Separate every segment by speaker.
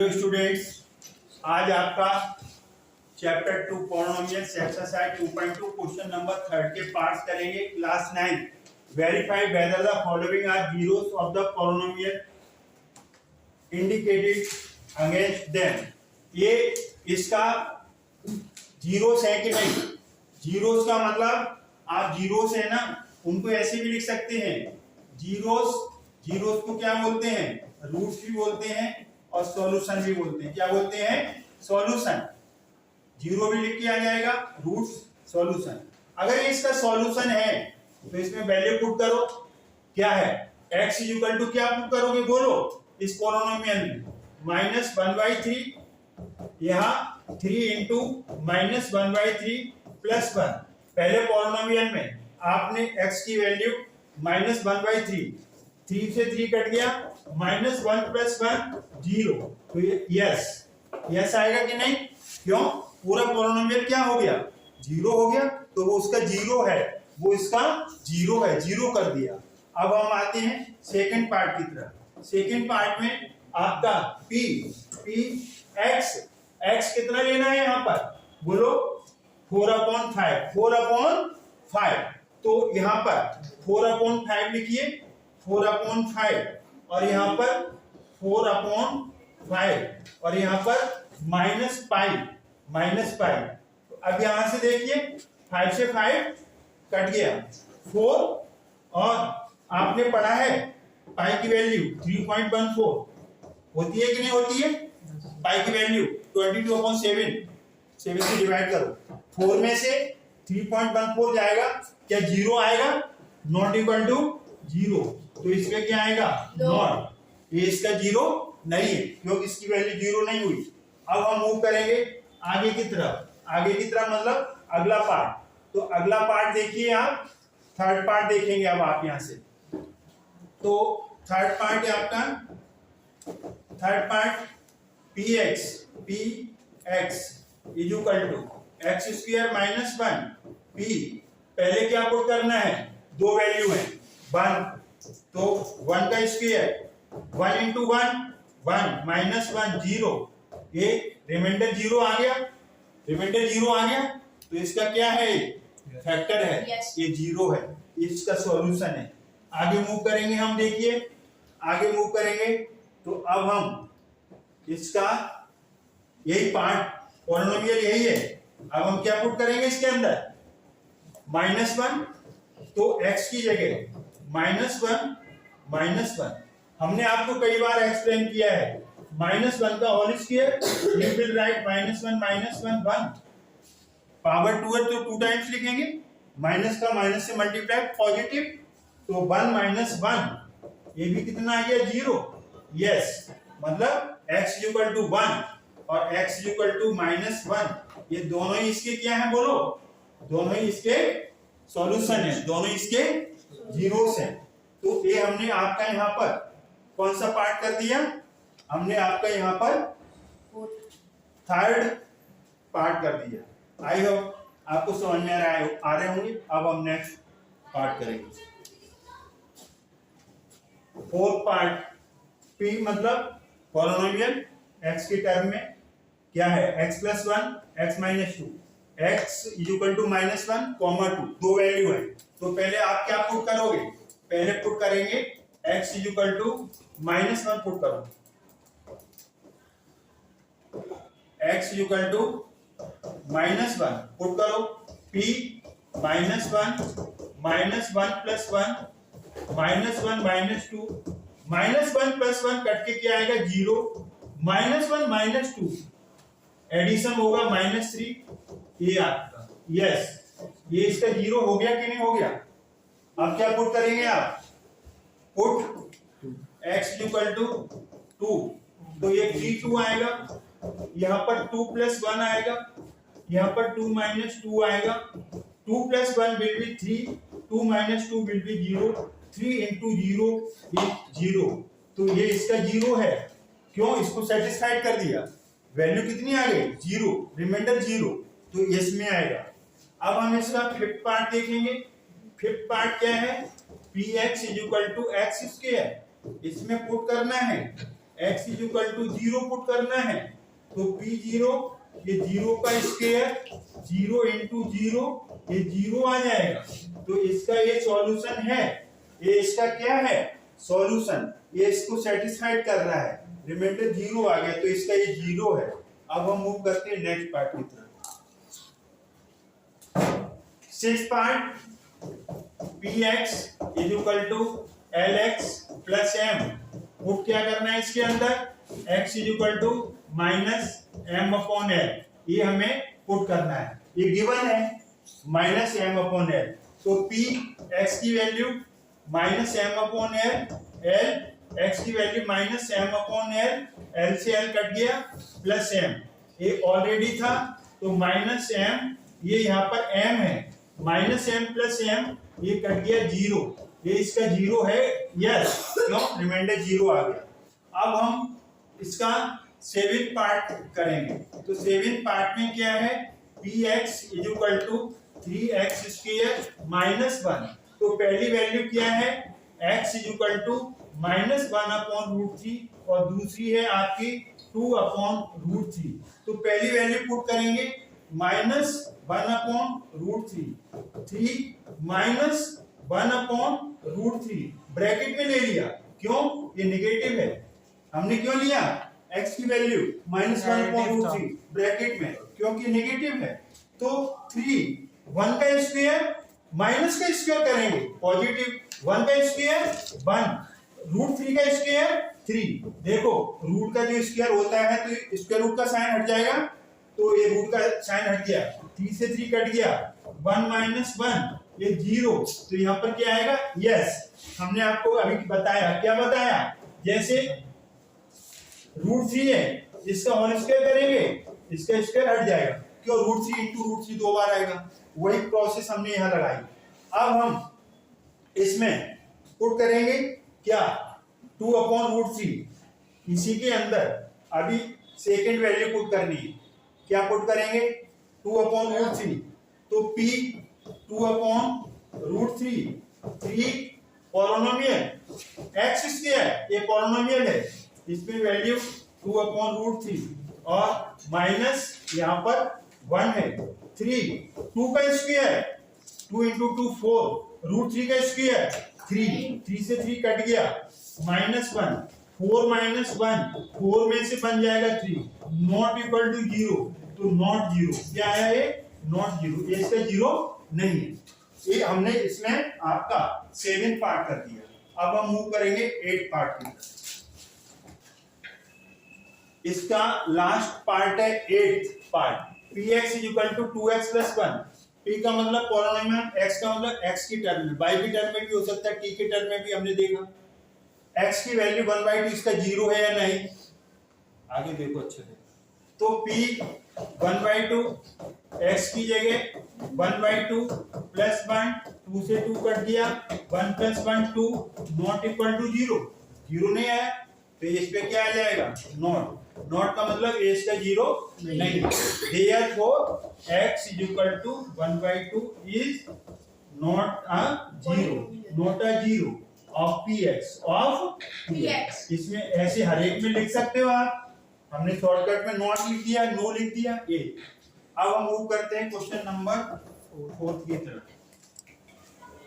Speaker 1: Students, आज आपका chapter 2 polynomials exercise 2.2 question number 3 के पार्ट्स करेंगे। Class 9 verify whether the following are zeros of the polynomial indicated against them. ये इसका zeros है कि नहीं। जीरोस का मतलब आप जीरोस है ना, उनको ऐसे भी लिख सकते हैं। जीरोस को क्या बोलते हैं? रूट्स भी बोलते हैं और सॉल्यूशन भी बोलते हैं। क्या बोलते हैं? सॉल्यूशन। जीरो भी लिख के आ जाएगा, रूट्स, सॉल्यूशन। अगर इसका सॉल्यूशन है तो इसमें वैल्यू पुट करो। क्या है? x इक्वल टू क्या पुट करोगे बोलो इस पॉलिनोमियल में? -1/3, यहाँ 3 इंटू -1/3 प्लस 1। पहले पॉलिनोमियल में आपने x की वैल्यू -1/3, 3 से 3 कट गया, -1 + 1 0। तो ये यस आएगा कि नहीं? क्यों? पूरा पॉलिनोमियल क्या हो गया? जीरो हो गया। तो वो उसका जीरो है, वो इसका जीरो है, जीरो कर दिया। अब हम आते हैं सेकंड पार्ट की तरफ। सेकंड पार्ट में आपका x कितना लेना है यहाँ पर बोलो? 4/5, 4/5। तो यहाँ पर 4/5 लिखिए, 4/5, और यहाँ पर 4/5, और यहाँ पर -पाई। तो अब यहां से देखिए 5 से 5 कट गया, 4, और आपने पढ़ा है पाई की वैल्यू 3.14 होती है कि नहीं होती है? पाई की वैल्यू 22/7, 7 से डिवाइड करो, 4 में से 3.14 जाएगा, क्या जीरो आएगा? Not equal to zero. तो इसमें क्या आएगा? नॉट। ये इसका जीरो नहीं है क्योंकि इसकी वैल्यू जीरो नहीं हुई। अब हम मूव करेंगे आगे की तरफ। आगे की तरफ मतलब अगला पार्ट। तो अगला पार्ट देखिए आप, थर्ड पार्ट देखेंगे अब आप यहां से। तो थर्ड पार्ट है आपका, third part px equal to x² - 1 p। पहले क्या पुट करना है? दो वैल्यू है, 1, तो 1 का स्क्वायर, 1 इंटू 1 1 -1 0। ये रिमाइंडर जीरो आ गया, रिमाइंडर जीरो आ गया। तो इसका क्या है? फैक्टर है, ये जीरो है, इसका सॉल्यूशन है। आगे मूव करेंगे हम, देखिए आगे मूव करेंगे तो अब हम इसका यही पार्ट पॉलिनोमियल यही है। अब हम क्या पुट करेंगे इसके अंदर? -1, तो x की जगह -1 हमने आपको कई बार एक्सप्लेन किया है। -1 का whole square, you will write -1 1। Power 2 है तो 2 टाइम्स लिखेंगे, माइनस का माइनस से मल्टीप्लाई पॉजिटिव, तो 1 - 1, ये भी कितना आ गया? जीरो। यस, मतलब x इक्वल टू 1 और x इक्वल टू -1, ये दोनों ही इसके क्या है बोलो? दोनों ही इसके सॉल्यूशन है, दोनों इसके जीरोस हैं। तो ये हमने आपका यहाँ पर कौन सा पार्ट कर दिया? हमने आपका यहाँ पर थर्ड पार्ट कर दिया। आई होप आपको समझ में आ रहे होंगे। अब हम नेक्स्ट पार्ट करेंगे। फोर्थ पार्ट p मतलब पॉलिनोमियल x के टर्म में क्या है? x + 1 x - 2, x equal to -1, 2, दो वैल्यू है। तो पहले आप क्या पुट करोगे? पहले पुट करेंगे x इक्वल टू -1 पुट करो, x इक्वल टू -1 पुट करो, p -1 -1 + 1 -1 -2, -1 + 1 कट के क्या आएगा? 0, -1 - 2 एडिशन होगा -3, ये आपका यस। ये इसका जीरो हो गया कि नहीं हो गया? अब क्या पुट करेंगे आप? पुट x इक्वल टू 2, तो ये 3 2 आएगा, यहाँ पर 2 + 1 आएगा, यहाँ पर 2 - 2 आएगा, 2 + 1 will be 3, 2 - 2 will be 0, 3 into 0 0। तो ये इसका जीरो है। क्यों? इसको सेटिस्फाइड कर दिया, वैल्यू कितनी आ गई? जीरो, रिमाइंडर जीरो, तो इसमें आएगा। अब हम इसका फिफ्थ पार्ट देखेंगे। फिफ्थ पार्ट क्या है? px equal to x²। इसमें पुट करना है x is equal to 0 put करना है, तो p0 ये 0 का स्क्वायर 0 इंटू 0 ये 0 आ जाएगा। तो इसका ये सॉल्यूशन है, ये इसका क्या है सॉल्यूशन, ये इसको सेटिस्फाइड कर रहा है, रिमाइंडर 0 आ गया तो इसका ये 0 है। अब हम मूव करते हैं नेक्स्ट पार्ट की तरफ। 6th part px is equal to lx plus m, put क्या करना है इसके अंदर, x is equal to minus m upon l, ये हमें पुट करना है, ये गिवन है माइनस m अपॉन l। तो p x की value minus m upon l, x की value minus m upon l, l से l कट गया प्लस m, ये ऑलरेडी था तो माइनस m, ये यहाँ पर m है, माइनस m प्लस m, ये कट गया 0, ये इसका 0 है, यस क्यों, रिमाइंडर 0 आ गया। अब हम इसका 7th पार्ट करेंगे, तो 7th पार्ट में क्या है, px is equal to 3x square minus 1, तो पहली वैल्यू क्या है x is equal to minus 1 upon root 3 और दूसरी है आपकी 2 अपॉन रूट 3। तो पहली वैल्यू पुट करेंगे minus 1 upon root 3 minus 1 upon root 3 bracket में ले लिया, क्यों, ये नेगेटिव है, हमने क्यों लिया x की value minus 1 upon root 3 bracket में, क्योंकि नेगेटिव है। तो 3 1 का स्क्वायर माइनस का स्क्वायर करेंगे, पॉजिटिव 1 का स्क्वायर 1, रूट 3 का स्क्वायर 3, देखो रूट का जो स्क्वायर होता है तो स्क्वायर रूट का साइन हट जाएगा, तो ये रूट का साइन हट गया, 3 से 3 कट गया, 1 माइनस 1 ये 0, तो यहाँ पर क्या आएगा, यस हमने आपको अभी बताया, क्या बताया, जैसे रूट 3 है इसका होल स्क्वायर करेंगे, इसका स्क्वायर हट जाएगा, क्यों, रूट 3 इंटू रूट 3 दो बार आएगा, वही प्रोसेस हमने यहाँ लगाई। अब हम इसमें पुट करेंगे क्या, 2 अपॉन रूट 3, इसी के अंदर अभी सेकेंड वैल्यू पुट करनी है, क्या पुट करेंगे 2 अपॉन रूट 3, तो p 2 upon root 3 polynomial x square, ये पॉलिनोमियल है, इसमें वैल्यू 2 अपॉन रूट 3 और माइनस यहाँ पर 1 है, 3 2 का स्क्वायर 2 इंटू 2 4, रूट 3 का स्क्वायर 3 से 3 कट गया, माइनस 1 4 माइनस 1 4 में से बन जाएगा 3, नॉट इक्वल टू 0, तो नॉट 0, क्या है ये नॉट 0, ये इसका 0 नहीं है, ये हमने इसमें आपका 7th पार्ट कर दिया। अब हम मूव करेंगे 8th पार्ट की तरफ, इसका लास्ट पार्ट है 8th part, px is equal to 2x plus 1, p का मतलब पॉलिनोमियल, x का मतलब x की टर्म में, y की टर्म में भी हो सकता है, t की टर्म में भी हमने देखा, x की वैल्यू 1/2 इसका 0 है या नहीं, आगे देखो अच्छे से, तो p 1/2 x की जगह 1/2 प्लस 1, 2 से 2 कट गया, 1 प्लस 1 2, नॉट इक्वल टू 0, 0 नहीं आया तो इस पे क्या आ जाएगा नॉट, नॉट का मतलब एस का 0 नहीं, therefore x is equal to 1/2 is not a 0, not a 0 of px, इसमें ऐसे हर एक में लिख सकते हो आप, हमने शॉर्टकट में नॉट लिख दिया, नो लिख दिया, ए। अब हम मूव करते हैं क्वेश्चन नंबर 4 की तरफ।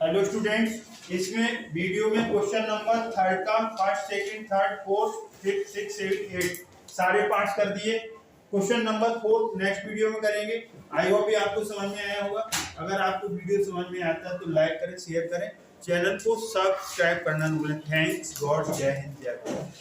Speaker 1: हेलो स्टूडेंट्स, इसमें वीडियो में क्वेश्चन नंबर 3 का 1st 2nd 3rd 4th 5th 6th 7th 8th सारे पार्ट्स कर दिए, क्वेश्चन नंबर 4 नेक्स्ट वीडियो में करेंगे। आई होप ये आपको समझ में आया होगा, अगर आपको वीडियो समझ में आता है तो लाइक करें, शेयर करें, चैनल को सब्सक्राइब करना न भूलें। थैंक्स गॉड, जय हिंद, जय भारत।